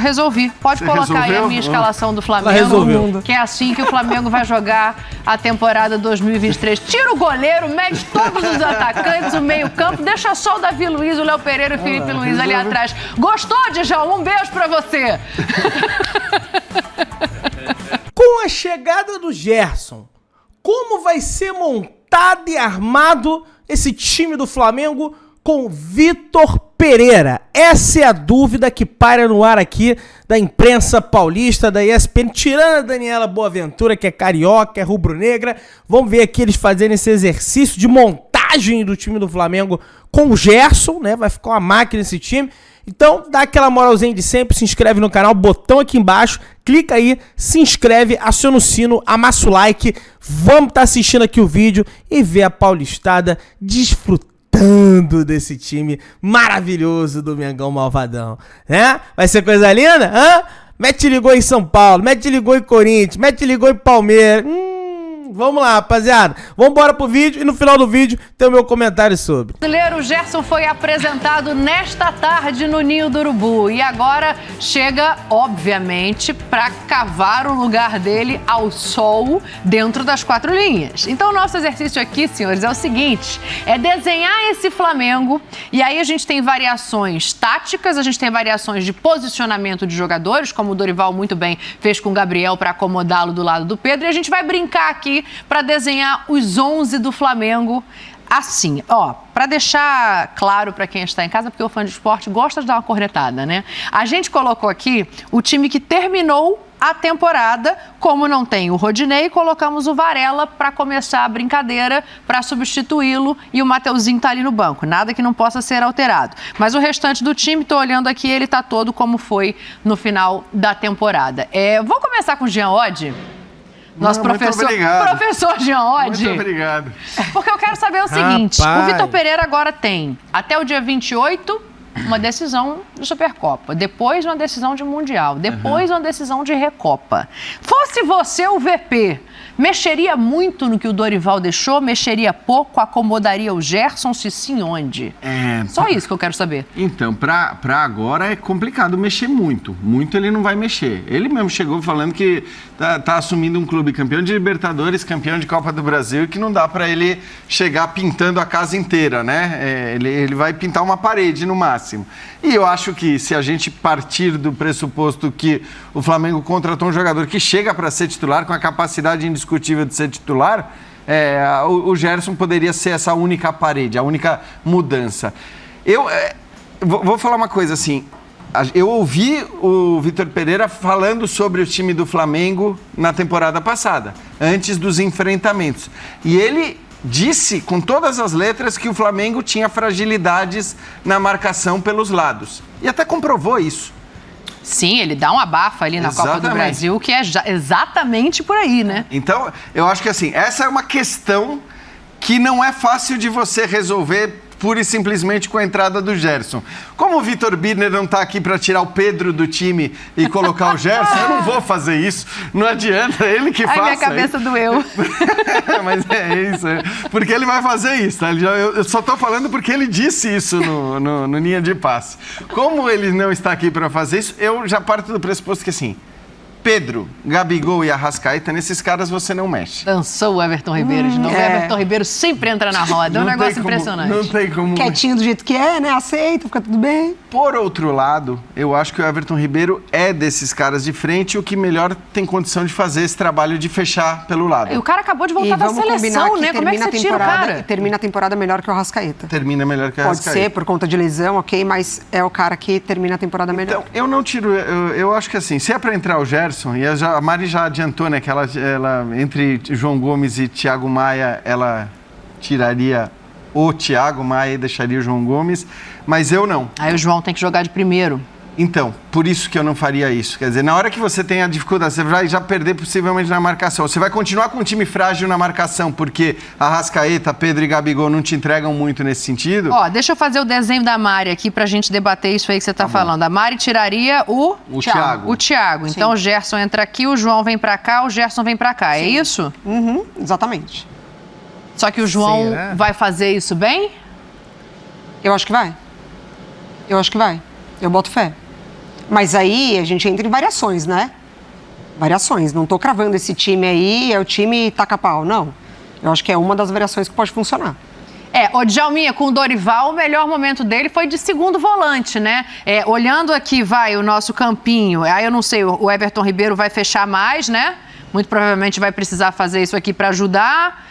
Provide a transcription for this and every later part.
Resolvi. Pode Você colocar aí a resolveu? minha escalação do Flamengo, que é assim que o Flamengo vai jogar a temporada 2023. Tira o goleiro, mete todos os atacantes, o meio-campo, deixa só o Davi Luiz, o Léo Pereira e o Felipe Luiz ali atrás. Gostou, Djalma? Um beijo pra você. Com a chegada do Gerson, como vai ser montado e armado esse time do Flamengo com Vitor Pereira? Essa é a dúvida que paira no ar aqui da imprensa paulista, da ESPN, tirando a Daniela Boaventura, que é carioca, é rubro-negra. Vamos ver aqui eles fazendo esse exercício de montagem do time do Flamengo com o Gerson, né? Vai ficar uma máquina esse time. Então, dá aquela moralzinha de sempre, se inscreve no canal, botão aqui embaixo, clica aí, se inscreve, aciona o sino, amassa o like, vamos estar assistindo aqui o vídeo e ver a paulistada desfrutando desse time maravilhoso do Mengão Malvadão, né? Vai ser coisa linda? Hã? Mete ligou em São Paulo, mete ligou em Corinthians, mete ligou em Palmeiras. Vamos lá, rapaziada. Vamos embora pro vídeo e no final do vídeo tem o meu comentário sobre. O brasileiro Gerson foi apresentado nesta tarde no Ninho do Urubu e agora chega, obviamente, para cavar o lugar dele ao sol dentro das 4 linhas. Então, o nosso exercício aqui, senhores, é o seguinte, é desenhar esse Flamengo e aí a gente tem variações táticas, a gente tem variações de posicionamento de jogadores, como o Dorival muito bem fez com o Gabriel para acomodá-lo do lado do Pedro, e a gente vai brincar aqui para desenhar os 11 do Flamengo assim, ó, para deixar claro para quem está em casa, porque o fã de esporte gosta de dar uma cornetada, né? A gente colocou aqui o time que terminou a temporada, como não tem o Rodinei, colocamos o Varela para começar a brincadeira, para substituí-lo, e o Mateuzinho tá ali no banco, nada que não possa ser alterado. Mas o restante do time, tô olhando aqui, ele tá todo como foi no final da temporada. Vou começar com o Jean Oddi. Nosso professor Jean Oddi. Muito obrigado. Porque eu quero saber o seguinte, o Vitor Pereira agora tem, até o dia 28, uma decisão de Supercopa, depois uma decisão de Mundial, depois uma decisão de Recopa. Fosse você o VP, mexeria muito no que o Dorival deixou, mexeria pouco, acomodaria o Gerson, se sim, onde? Só isso que eu quero saber. Então, pra agora é complicado mexer muito. Muito ele não vai mexer. Ele mesmo chegou falando que tá assumindo um clube campeão de Libertadores, campeão de Copa do Brasil, e que não dá pra ele chegar pintando a casa inteira, né? Ele vai pintar uma parede no máximo. E eu acho que se a gente partir do pressuposto que o Flamengo contratou um jogador que chega para ser titular, com a capacidade indiscutível de ser titular, o Gerson poderia ser essa única parede, a única mudança. Eu vou falar uma coisa assim, eu ouvi o Vitor Pereira falando sobre o time do Flamengo na temporada passada, antes dos enfrentamentos. E ele disse com todas as letras que o Flamengo tinha fragilidades na marcação pelos lados. E até comprovou isso. Sim, ele dá um abafa ali na Copa do Brasil, que é exatamente por aí, né? Então, eu acho que assim, essa é uma questão que não é fácil de você resolver pura e simplesmente com a entrada do Gerson. Como o Vitor Birner não está aqui para tirar o Pedro do time e colocar o Gerson, eu não vou fazer isso. Não adianta, ele que faça. Minha cabeça doeu. Mas é isso. Porque ele vai fazer isso, tá? Eu só estou falando porque ele disse isso no linha de passe. Como ele não está aqui para fazer isso, eu já parto do pressuposto que assim, Pedro, Gabigol e Arrascaeta, nesses caras você não mexe. Dançou o Everton Ribeiro de novo. O Everton Ribeiro sempre entra na roda. É um negócio impressionante. Não tem como. Quietinho do jeito que é, né? Aceita, fica tudo bem. Por outro lado, eu acho que o Everton Ribeiro é desses caras de frente o que melhor tem condição de fazer esse trabalho de fechar pelo lado. E o cara acabou de voltar da seleção, né? Como é que você tira o cara? Termina a temporada melhor que o Arrascaeta. Termina melhor que o Arrascaeta. Pode ser, por conta de lesão, ok, mas é o cara que termina a temporada melhor. Então, eu não tiro... Eu acho que assim, se é pra entrar o Gerson, e a Mari já adiantou, né, que ela entre João Gomes e Thiago Maia, ela tiraria o Thiago Maia e deixaria o João Gomes, mas eu não. Aí o João tem que jogar de primeiro. Então, por isso que eu não faria isso. Quer dizer, na hora que você tem a dificuldade, você vai já perder possivelmente na marcação. Você vai continuar com um time frágil na marcação, porque Arrascaeta, Pedro e Gabigol não te entregam muito nesse sentido. Ó, deixa eu fazer o desenho da Mari aqui pra gente debater isso aí que você tá falando. A Mari tiraria o Thiago. O Thiago. Então o Gerson entra aqui, o João vem pra cá, o Gerson vem pra cá. Sim. É isso? Uhum, exatamente. Só que o João vai fazer isso bem? Eu acho que vai. Eu acho que vai. Eu boto fé. Mas aí a gente entra em variações, né? Variações. Não tô cravando esse time aí, é o time taca-pau, não. Eu acho que é uma das variações que pode funcionar. O Djalminha, com o Dorival, o melhor momento dele foi de segundo volante, né? Olhando aqui, o nosso campinho, aí eu não sei, o Everton Ribeiro vai fechar mais, né? Muito provavelmente vai precisar fazer isso aqui para ajudar.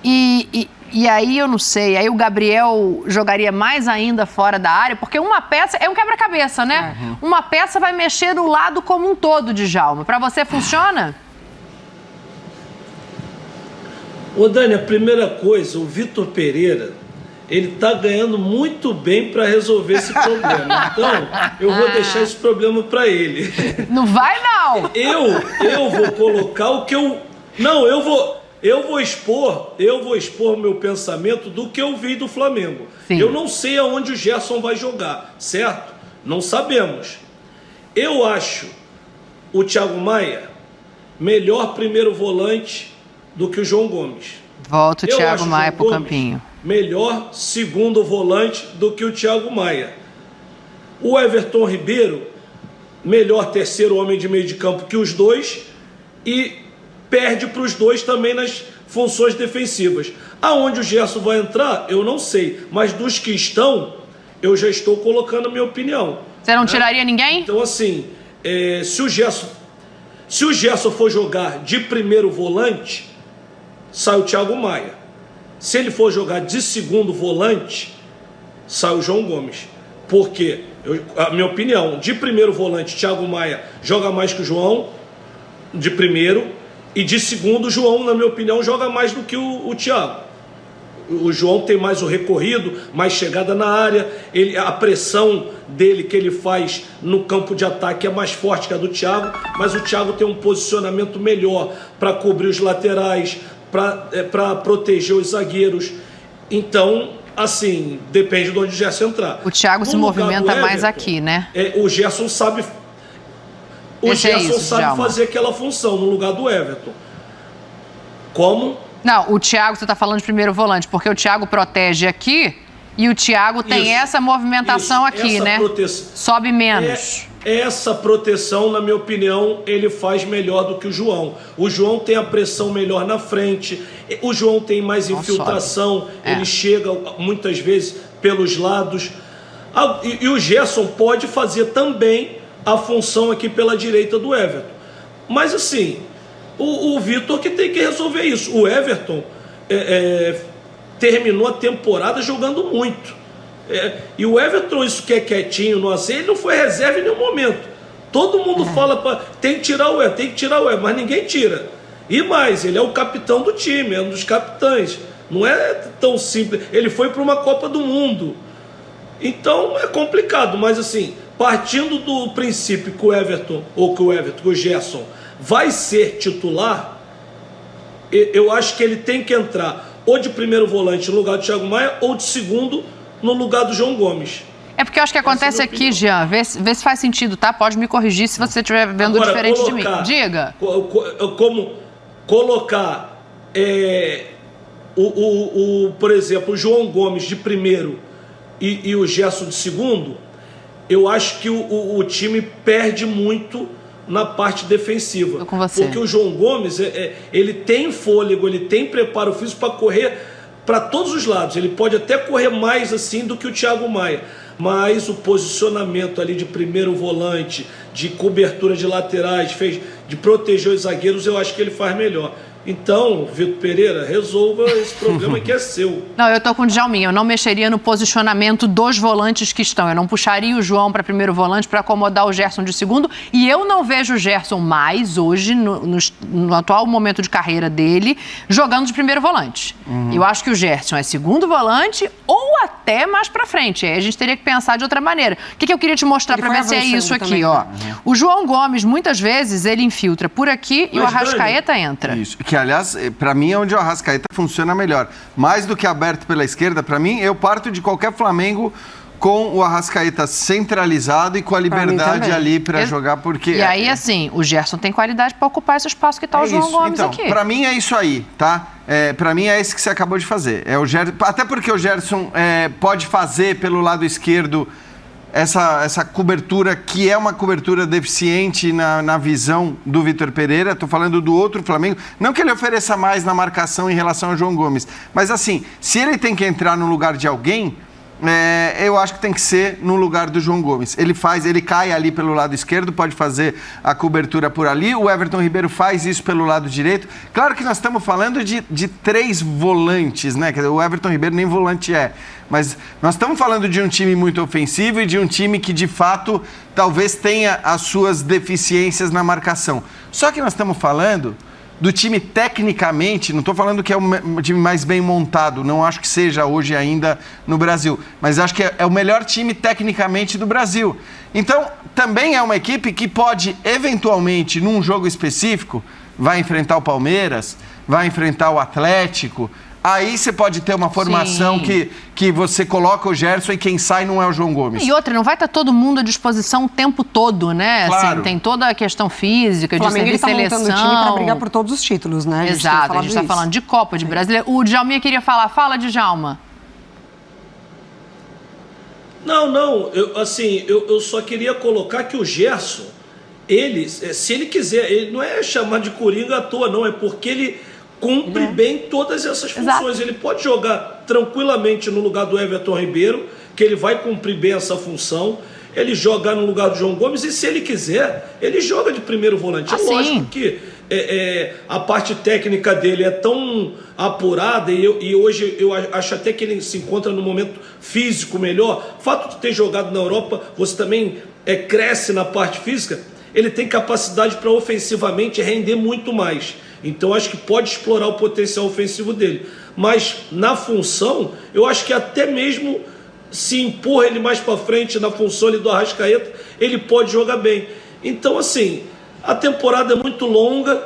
E aí eu não sei, aí o Gabriel jogaria mais ainda fora da área, porque uma peça é um quebra-cabeça, né? Uma peça vai mexer no lado como um todo, Djalma. Para você funciona? Ô Dani, a primeira coisa, o Vitor Pereira, ele tá ganhando muito bem para resolver esse problema. Então, eu vou deixar esse problema para ele. Não vai, não! Eu vou colocar o que eu... Não, eu vou expor o meu pensamento do que eu vi do Flamengo. Sim. Eu não sei aonde o Gerson vai jogar, certo? Não sabemos. Eu acho o Thiago Maia melhor primeiro volante do que o João Gomes. Volta o Thiago Maia pro campinho. Melhor segundo volante do que o Thiago Maia. O Everton Ribeiro, melhor terceiro homem de meio de campo que os dois e perde para os dois também nas funções defensivas. Aonde o Gerson vai entrar, eu não sei. Mas dos que estão, eu já estou colocando a minha opinião. Você não tiraria ninguém? Então, assim, se o Gerson for jogar de primeiro volante, sai o Thiago Maia. Se ele for jogar de segundo volante, sai o João Gomes. Porque, a minha opinião, de primeiro volante, Thiago Maia joga mais que o João, de primeiro, e de segundo, o João, na minha opinião, joga mais do que o Thiago. O João tem mais o recorrido, mais chegada na área, a pressão dele que ele faz no campo de ataque é mais forte que a do Thiago, mas o Thiago tem um posicionamento melhor para cobrir os laterais, para proteger os zagueiros. Então, assim, depende de onde o Gerson entrar. O Thiago se movimenta mais aqui, né? O Gerson sabe... fazer aquela função no lugar do Everton. Como? Não, o Thiago, você está falando de primeiro volante, porque o Thiago protege aqui e o Thiago tem essa movimentação aqui, né? Sobe menos. Essa proteção, na minha opinião, ele faz melhor do que o João. O João tem a pressão melhor na frente, o João tem mais infiltração, ele chega muitas vezes pelos lados. E o Gerson pode fazer também a função aqui pela direita do Everton. Mas assim, o Vitor que tem que resolver isso. O Everton terminou a temporada jogando muito. E o Everton, isso que é quietinho, ele não foi reserva em nenhum momento. Todo mundo fala, tem que tirar o Everton, mas ninguém tira. E mais, ele é o capitão do time, é um dos capitães. Não é tão simples. Ele foi para uma Copa do Mundo. Então é complicado, mas assim, partindo do princípio que o Gerson vai ser titular, eu acho que ele tem que entrar ou de primeiro volante no lugar do Thiago Maia ou de segundo no lugar do João Gomes. É porque eu acho que acontece aqui, Jean, vê se faz sentido, tá? Pode me corrigir se você estiver vendo diferente de mim. Diga. Como colocar, por exemplo, o João Gomes de primeiro e o Gerson de segundo, eu acho que o time perde muito na parte defensiva. Tô com você. Porque o João Gomes, ele tem fôlego, ele tem preparo físico para correr para todos os lados. Ele pode até correr mais assim do que o Thiago Maia. Mas o posicionamento ali de primeiro volante, de cobertura de laterais, de proteger os zagueiros, eu acho que ele faz melhor. Então, Vitor Pereira, resolva esse problema que é seu. Não, eu tô com o Djalminha. Eu não mexeria no posicionamento dos volantes que estão. Eu não puxaria o João para primeiro volante para acomodar o Gerson de segundo. E eu não vejo o Gerson mais hoje, no atual momento de carreira dele, jogando de primeiro volante. Eu acho que o Gerson é segundo volante ou até mais para frente. Aí a gente teria que pensar de outra maneira. O que eu queria te mostrar para ver se é isso aqui, também. Ó. O João Gomes, muitas vezes, ele infiltra por aqui e o Arrascaeta entra. Isso. Que, aliás, para mim é onde o Arrascaeta funciona melhor. Mais do que aberto pela esquerda, para mim, eu parto de qualquer Flamengo com o Arrascaeta centralizado e com a liberdade ali para jogar, porque... E aí, assim, o Gerson tem qualidade para ocupar esse espaço que tá o João Gomes então, aqui. Para mim é isso aí, tá? Para mim é esse que você acabou de fazer. Até porque o Gerson pode fazer pelo lado esquerdo essa cobertura que é uma cobertura deficiente na visão do Vitor Pereira. Estou falando do outro Flamengo. Não que ele ofereça mais na marcação em relação ao João Gomes, mas assim, se ele tem que entrar no lugar de alguém, eu acho que tem que ser no lugar do João Gomes. Ele cai ali pelo lado esquerdo, pode fazer a cobertura por ali. O Everton Ribeiro faz isso pelo lado direito. Claro que nós estamos falando de 3 volantes, né? Quer dizer, o Everton Ribeiro nem volante é. Mas nós estamos falando de um time muito ofensivo e de um time que, de fato, talvez tenha as suas deficiências na marcação. Só que nós estamos falando do time tecnicamente, não estou falando que é o time mais bem montado, não acho que seja hoje ainda no Brasil, mas acho que é o melhor time tecnicamente do Brasil. Então, também é uma equipe que pode, eventualmente, num jogo específico, vai enfrentar o Palmeiras, vai enfrentar o Atlético. Aí você pode ter uma formação que você coloca o Gerson e quem sai não é o João Gomes. E outra, não vai estar todo mundo à disposição o tempo todo, né? Claro. Assim, tem toda a questão física, de servir seleção. Ele tá montando o time para brigar por todos os títulos, né? Exato, a gente está falando de Copa, de Brasileiro. O Djalminha queria falar. Fala, Djalma. Não, eu só queria colocar que o Gerson, ele, se ele quiser, ele não é chamar de coringa à toa, não, é porque ele cumpre bem todas essas funções. Exato. Ele pode jogar tranquilamente no lugar do Everton Ribeiro, que ele vai cumprir bem essa função. Ele jogar no lugar do João Gomes e, se ele quiser, ele joga de primeiro volante. É lógico que a parte técnica dele é tão apurada e hoje eu acho até que ele se encontra no momento físico melhor. O fato de ter jogado na Europa, você também cresce na parte física. Ele tem capacidade para ofensivamente render muito mais. Então, acho que pode explorar o potencial ofensivo dele. Mas, na função, eu acho que até mesmo se empurra ele mais para frente na função ali do Arrascaeta, ele pode jogar bem. Então, assim, a temporada é muito longa.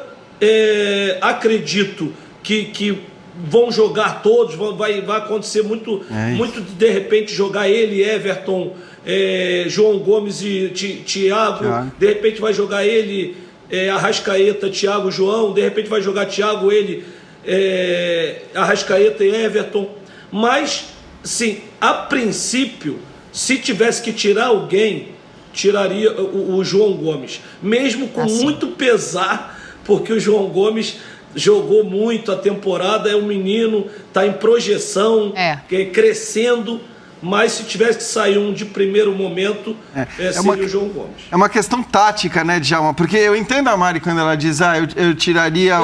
Acredito que vão jogar todos, vai acontecer muito de repente jogar ele, Everton, João Gomes e Thiago. De repente vai jogar ele... Arrascaeta, Thiago, João, de repente vai jogar Thiago, Arrascaeta e Everton. Mas, sim, a princípio, se tivesse que tirar alguém, tiraria o João Gomes. Mesmo com muito pesar, porque o João Gomes jogou muito a temporada, é um menino, está em projeção, crescendo. Mas se tivesse que sair um de primeiro momento, seria o João Gomes. É uma questão tática, né, Djalma? Porque eu entendo a Mari quando ela diz, eu tiraria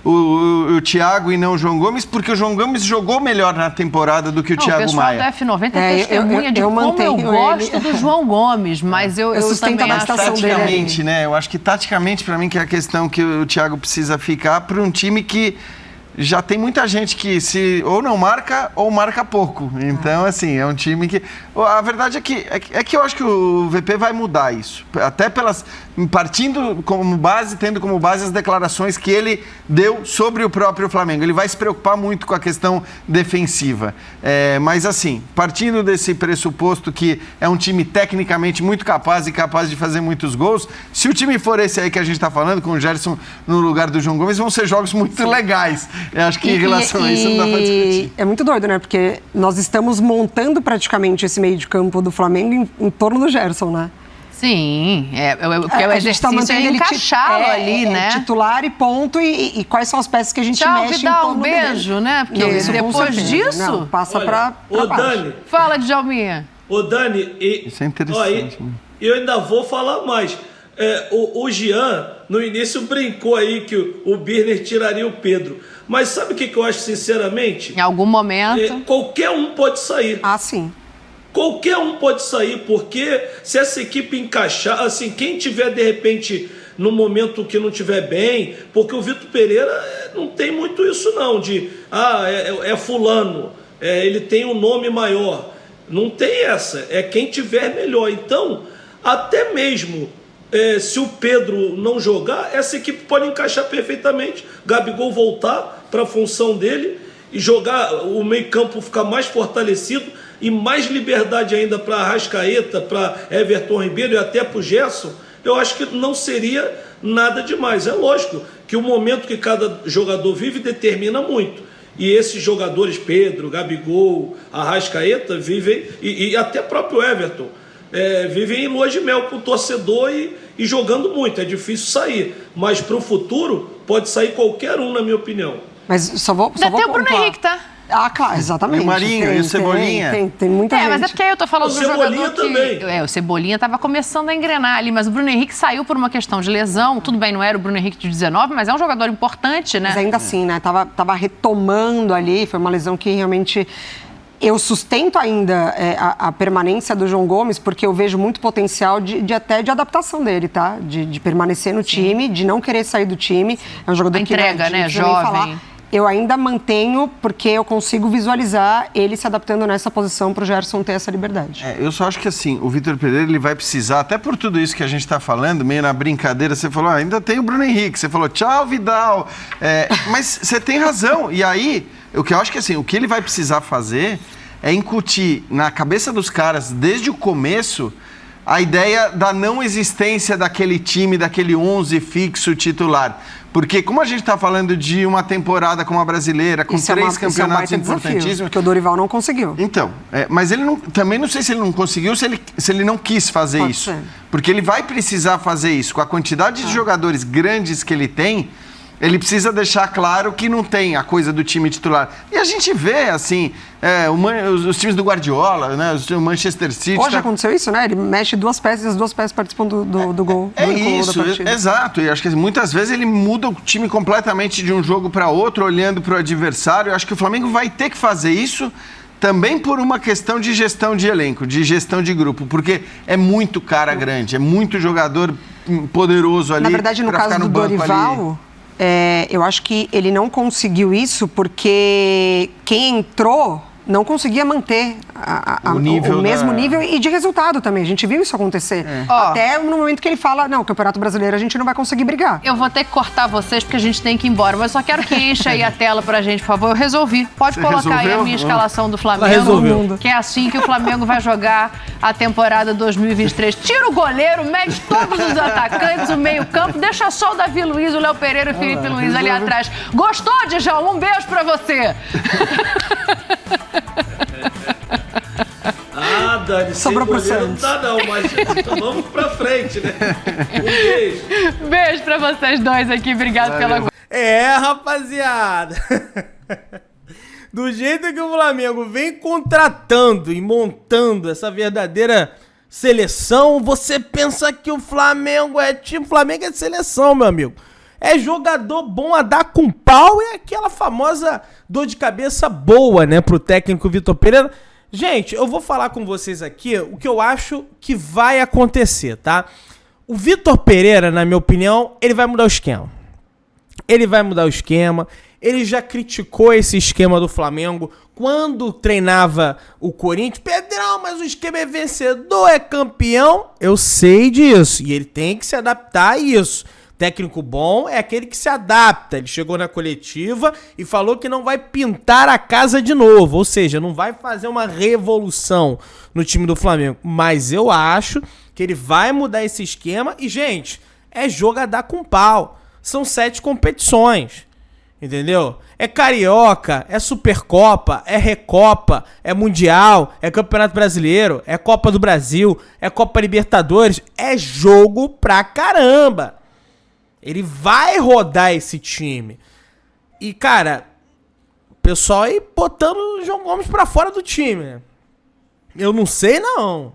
o Thiago e não o João Gomes, porque o João Gomes jogou melhor na temporada do que o Thiago Maia. O pessoal da F90 testemunha de como eu gosto do João Gomes, mas eu também acho taticamente, né? Eu acho que taticamente, para mim, que é a questão que o Thiago precisa ficar para um time que já tem muita gente que ou não marca ou marca pouco. Então, assim, é um time que... A verdade é que eu acho que o VP vai mudar isso. Até partindo como base, tendo como base as declarações que ele deu sobre o próprio Flamengo. Ele vai se preocupar muito com a questão defensiva. Mas, assim, partindo desse pressuposto que é um time tecnicamente muito capaz e capaz de fazer muitos gols, se o time for esse aí que a gente está falando, com o Gerson no lugar do João Gomes, vão ser jogos muito legais. Eu acho que em relação a isso não dá para discutir. É muito doido, né? Porque nós estamos montando praticamente esse meio de campo do Flamengo em torno do Gerson, né? Sim, porque o exercício é encaixá-lo ali, né? Titular e ponto, e quais são as peças que a gente mexe Vidal, em torno dele. beijo, né? Porque depois disso... passa para baixo. Dani... Fala, Djalminha. Dani... Isso é interessante. Eu ainda vou falar mais. O Jean, no início, brincou aí que o Birner tiraria o Pedro. Mas sabe o que eu acho, sinceramente? Em algum momento... qualquer um pode sair. Ah, sim. Qualquer um pode sair, porque se essa equipe encaixar, assim, quem tiver de repente no momento que não tiver bem, porque o Vitor Pereira não tem muito isso não, de fulano, ele tem um nome maior. Não tem essa, é quem tiver melhor. Então, até mesmo se o Pedro não jogar, essa equipe pode encaixar perfeitamente, Gabigol voltar para a função dele e jogar o meio-campo, ficar mais fortalecido e mais liberdade ainda para Arrascaeta, para Everton Ribeiro e até para o Gerson. Eu acho que não seria nada demais. É lógico que o momento que cada jogador vive determina muito. E esses jogadores, Pedro, Gabigol, Arrascaeta, vivem, e até próprio Everton, vivem em lua de mel com o torcedor e jogando muito. É difícil sair, mas para o futuro pode sair qualquer um, na minha opinião. Mas só vou Ainda tem o Bruno Henrique, tá? Ah, claro, exatamente. E o Marinho, e o Cebolinha. Tem muita gente. Mas é porque aí eu tô falando O do jogador Cebolinha que... também. O Cebolinha tava começando a engrenar ali, mas o Bruno Henrique saiu por uma questão de lesão. Tudo bem, não era o Bruno Henrique de 19, mas é um jogador importante, né? Mas ainda assim, né? Tava retomando ali, foi uma lesão que realmente... Eu sustento ainda a permanência do João Gomes, porque eu vejo muito potencial até de adaptação dele, tá? De permanecer no time, de não querer sair do time. É um jogador a entrega, que... né? Jovem. Eu ainda mantenho, porque eu consigo visualizar ele se adaptando nessa posição para o Gerson ter essa liberdade. Eu só acho que assim, o Vitor Pereira ele vai precisar, até por tudo isso que a gente está falando, meio na brincadeira, você falou, ainda tem o Bruno Henrique, você falou, tchau, Vidal. Mas você tem razão. E aí, o que eu acho que assim, o que ele vai precisar fazer é incutir na cabeça dos caras, desde o começo, a ideia da não existência daquele time, daquele 11 fixo titular. Porque como a gente está falando de uma temporada como a brasileira, com três campeonatos importantíssimos... Porque o Dorival não conseguiu. Então, mas ele não, também não sei se ele não conseguiu, se ele não quis fazer Pode isso. ser. Porque ele vai precisar fazer isso. Com a quantidade de jogadores grandes que ele tem, ele precisa deixar claro que não tem a coisa do time titular. E a gente vê, assim, os times do Guardiola, né? O Manchester City... Hoje aconteceu isso, né? Ele mexe duas peças e as duas peças participam do gol. Isso, exato. E acho que muitas vezes ele muda o time completamente de um jogo para outro, olhando para o adversário. Eu acho que o Flamengo vai ter que fazer isso também por uma questão de gestão de elenco, de gestão de grupo, porque é muito cara grande, é muito jogador poderoso ali. Na verdade, no caso do Dorival... eu acho que ele não conseguiu isso porque quem entrou não conseguia manter o mesmo nível e de resultado também. A gente viu isso acontecer. Até no momento que ele fala, não, o Campeonato Brasileiro a gente não vai conseguir brigar. Eu vou ter que cortar vocês porque a gente tem que ir embora, mas só quero que encha aí a tela pra gente, por favor. Eu resolvi. Pode colocar aí a minha escalação do Flamengo, que é assim que o Flamengo vai jogar a temporada 2023. Tira o goleiro, mete todos os atacantes, o meio-campo, deixa só o Davi Luiz, o Léo Pereira e o Felipe Luiz ali atrás. Gostou, Djalma? Um beijo pra você. Dani, sobrou pro Santos. Não tá não, mas então vamos pra frente, né? Um beijo. Beijo pra vocês dois aqui, obrigado pela... Rapaziada. Do jeito que o Flamengo vem contratando e montando essa verdadeira seleção, você pensa que o Flamengo é time... Flamengo é seleção, meu amigo. É jogador bom a dar com pau e aquela famosa dor de cabeça boa, né, pro técnico Vitor Pereira. Gente, eu vou falar com vocês aqui o que eu acho que vai acontecer, tá? O Vitor Pereira, na minha opinião, ele vai mudar o esquema. Ele vai mudar o esquema. Ele já criticou esse esquema do Flamengo quando treinava o Corinthians. Pedrão, mas o esquema é vencedor, é campeão. Eu sei disso. E ele tem que se adaptar a isso. Técnico bom é aquele que se adapta. Ele chegou na coletiva e falou que não vai pintar a casa de novo. Ou seja, não vai fazer uma revolução no time do Flamengo. Mas eu acho que ele vai mudar esse esquema. E, gente, é jogo a dar com pau. São 7 competições. Entendeu? É Carioca, é Supercopa, é Recopa, é Mundial, é Campeonato Brasileiro, é Copa do Brasil, é Copa Libertadores. É jogo pra caramba. Ele vai rodar esse time. E, cara, o pessoal aí botando o João Gomes pra fora do time, né? Eu não sei, não.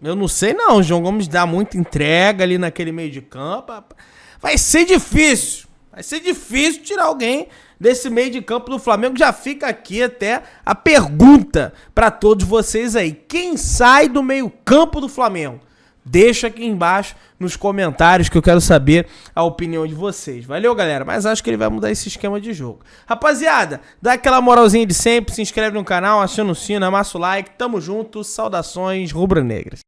O João Gomes dá muita entrega ali naquele meio de campo. Vai ser difícil. Vai ser difícil tirar alguém desse meio de campo do Flamengo. Já fica aqui até a pergunta pra todos vocês aí. Quem sai do meio campo do Flamengo? Deixa aqui embaixo nos comentários que eu quero saber a opinião de vocês. Valeu, galera, mas acho que ele vai mudar esse esquema de jogo. Rapaziada, dá aquela moralzinha de sempre, se inscreve no canal, aciona o sino, amassa o like, tamo junto, saudações rubro-negras.